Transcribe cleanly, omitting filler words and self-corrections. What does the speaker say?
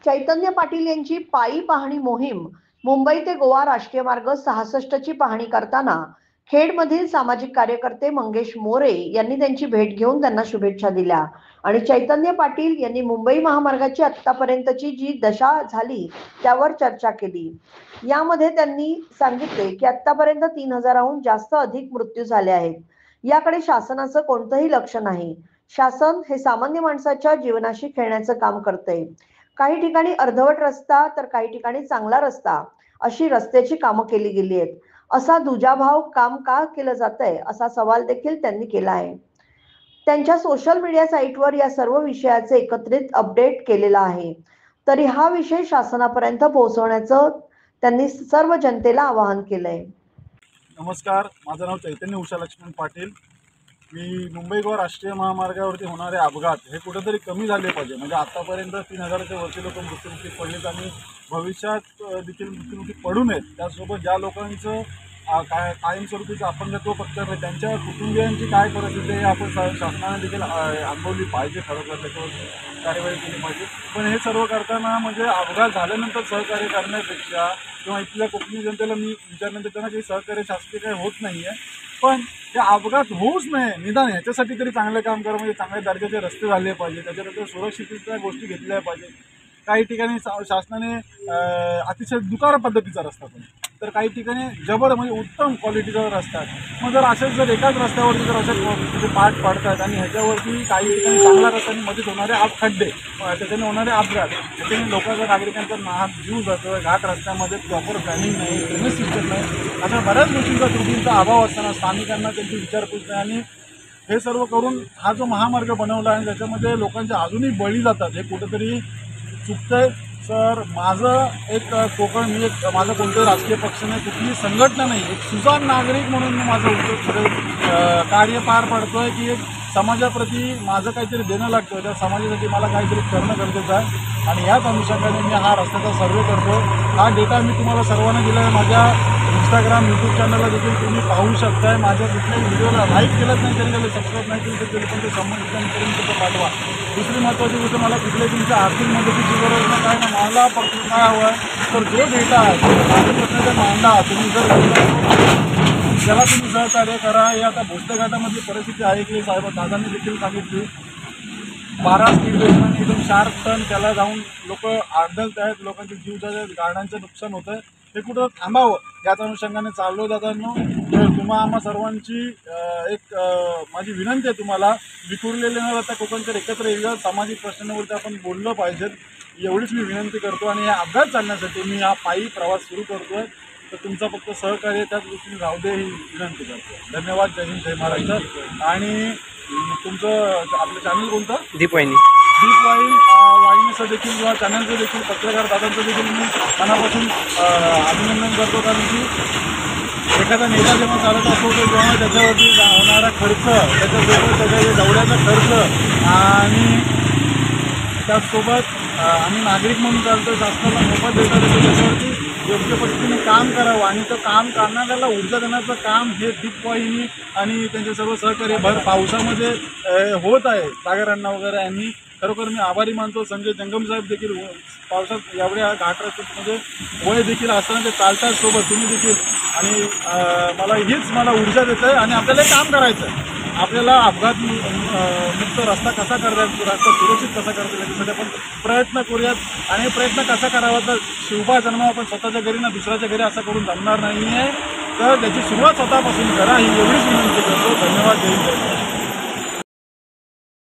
चैतन्य पाटील यांची पायी पाहणी मोहीम मुंबई ते गोवा राष्ट्रीय मार्ग 66 ची पाहणी करताना खेडमधील सामाजिक कार्यकर्ते मंगेश मोरे यांनी त्यांची भेट घेऊन त्यांना शुभेच्छा दिल्या आणि चैतन्य पाटील यांनी मुंबई महामार्गाची आतापर्यंतची जी दशा झाली त्यावर चर्चा केली। यामध्ये त्यांनी सांगितले की आतापर्यंत 3000हून जास्त अधिक मृत्यू झाले आहेत। याकडे शासनाचं कोणतंही लक्ष नाही। शासन हे सामान्य माणसाच्या जीवनाशी खेळण्याचं काम करते। काही ठिकाणी अर्धवट रस्ता तर काही ठिकाणी चांगला रस्ता अशी रस्त्याची कामं केली गेली आहेत। असा दुजाभाव काम का केलं जातंय असा सवाल देखील त्यांनी केला आहे। त्यांच्या सोशल मीडिया साईटवर या सर्व विषयाचे एकत्रित अपडेट केलेला आहे। तरी हा विषय शासनापर्यंत पोहोचवण्याचं त्यांनी सर्व जनतेला आवाहन केलंय। नमस्कार, माझं नाव चैतन्य उषा लक्ष्मण पाटील। मी मुंबई गोवा राष्ट्रीय महामार्गावरती होणारे अपघात हे कुठेतरी कमी झाले पाहिजे। म्हणजे आतापर्यंत 3000च्या वरती लोक मृत्युमुखी पडलेत आणि भविष्यात देखील मृत्युमुखी पडू नयेत। त्यासोबत ज्या लोकांचं कायमस्वरूपीचं अपंगत्व पत्करलं त्यांच्या कुटुंबियांची काय परिस्थिती आहे आपण शासनाने देखील अनुभवली पाहिजे। खरोखर त्याच्यावर कार्यवाही केली पाहिजे। पण हे सर्व करताना म्हणजे अपघात झाल्यानंतर सहकार्य करण्यापेक्षा किंवा इथल्या कोकणी जनतेला मी विचारल्यानंतर त्यांना काही सहकार्य शासकीय काही होत नाही आहे। पण हे अपघात होऊच नये निदान ह्याच्यासाठी तरी चांगलं काम करा। म्हणजे चांगल्या दर्जाचे रस्ते झाले पाहिजे, त्याच्यानंतर सुरक्षिततेच्या गोष्टी घेतल्या पाहिजे। काही ठिकाणी शासनाने अतिशय दुकार पद्धतीचा रस्ता पण, तर काही ठिकाणी जबर म्हणजे उत्तम क्वालिटीचा रस्ता आहे। मग जर असेच जर एकाच रस्त्यावरती जर असे पाठ पाडतात आणि ह्याच्यावरती काही ठिकाणी चांगला रस्ता आणि मध्येच होणारे खड्डे, त्याच्याने होणारे अपघात, त्याच्याने लोकांचा नागरिकांचा नाहक जीव जातो। घाट रस्त्यामध्ये प्रॉपर प्लॅनिंग नाही, ड्रेनेज सिस्टम नाही, अशा बऱ्याच गोष्टींचा त्रुटींचा अभाव असताना स्थानिकांना त्यांची विचारपूस नाही आणि हे सर्व करून हा जो महामार्ग बनवला आहे त्याच्यामध्ये लोकांचे अजूनही बळी जातात, हे कुठेतरी चुकतंय। सर माझं एक कोकण, मी एक माझं कोणतं राजकीय पक्ष नाही, कुठलीही संघटना नाही, एक सुजाण नागरिक म्हणून मी माझं कार्य पार पाडतोय की एक समाजाप्रती माझं काहीतरी देणं लागतं, त्या समाजासाठी मला काहीतरी करणं गरजेचं आहे। आणि याच अनुषंगाने मी हा रस्त्याचा सर्वे करतो। हा डेटा मी तुम्हाला सर्वांना दिला आहे। माझ्या इंस्टाग्राम यूट्यूब चॅनलला देखील तुम्ही पाहू शकताय। माझ्या कुठल्याही व्हिडिओला लाईक केलंच नाही तरी सबस्क्राईब नाही केलं तरी पण ते संबंधित पाठवा। दुसरी महत्त्वाची गोष्ट, मला कुठल्याही तुमच्या आर्थिक मदतीची गरज नाही, काय ना मला फक्त काय हवं आहे तर जो डेटा आहे माझ्या प्रश्नाचा मांडा। तुम्ही जर ज्याला तुम्ही सहकार्य करा। हे आता भोसले घाटामधली परिस्थिती आहे की साहेब दादांनी देखील सांगितली 12 स्पीड ब्रेकने एकदम शार्प टर्न त्याला जाऊन लोक आदळत आहेत, लोकांचे जीव जात आहेत, गाड्यांचं नुकसान होतं आहे, हे कुठं थांबावं याच अनुषंगाने चाललो जाताना आम्हा सर्वांची एक माझी विनंती आहे तुम्हाला, विखुरलेले न राहता कोकणकर एकत्र येऊया, सामाजिक प्रश्नांवरती आपण बोललं पाहिजेत, एवढीच मी विनंती करतो। आणि हे अपघात चालण्यासाठी मी हा पायी प्रवास सुरू करतोय, तर तुमचा फक्त सहकार्य त्याच गोष्टी राहू दे ही विनंती करतो। धन्यवाद। जय हिंद, जय महाराष्ट्र। आणि तुमचं आपलं चॅनल कोणतं? दीप वाहिनी वाहिनीचं देखील किंवा चॅनलचं देखील पत्रकार दादांचं देखील मी मनापासून अभिनंदन करतो। कारण की एखादा नेता जेव्हा चालत असतो तेव्हा त्याच्यावरती होणारा खर्च, त्याच्यासोबत त्याच्या दौऱ्याचा खर्च आणि त्याचसोबत आम्ही नागरिक म्हणून चालतो, शासनाला मोफत देतात, त्याच्यावरती योग्य पद्धतीने काम करावं आणि ते काम करणाऱ्याला ऊर्जा देण्याचं काम हे दीप वाहिनी आणि त्यांचे सर्व सहकार्य भर पावसामध्ये होत आहे। सागर अण्णा वगैरे यांनी खरोखर मी आभारी मानतो। संजय जंगम साहेब देखील पावसात एवढ्या घाट रस्त्यामध्ये वय देखील असताना ते चालतात सोबत तुम्ही देखील, आणि मला ऊर्जा देत आहे। आणि आपल्याला काम करायचं आहे, आपल्याला अपघात मुक्त रस्ता कसा करता येईल, रस्ता सुरक्षित कसा करता येईल याच्यासाठी आपण प्रयत्न करूयात। आणि प्रयत्न कसा करावा तर शिवबा जन्म आपण स्वतःच्या घरी ना दुसऱ्याच्या घरी असं करून जमणार नाही आहे, तर त्याची सुरुवात स्वतःपासून करा ही एवढीच विनंती करतो। धन्यवाद। जय हिंद।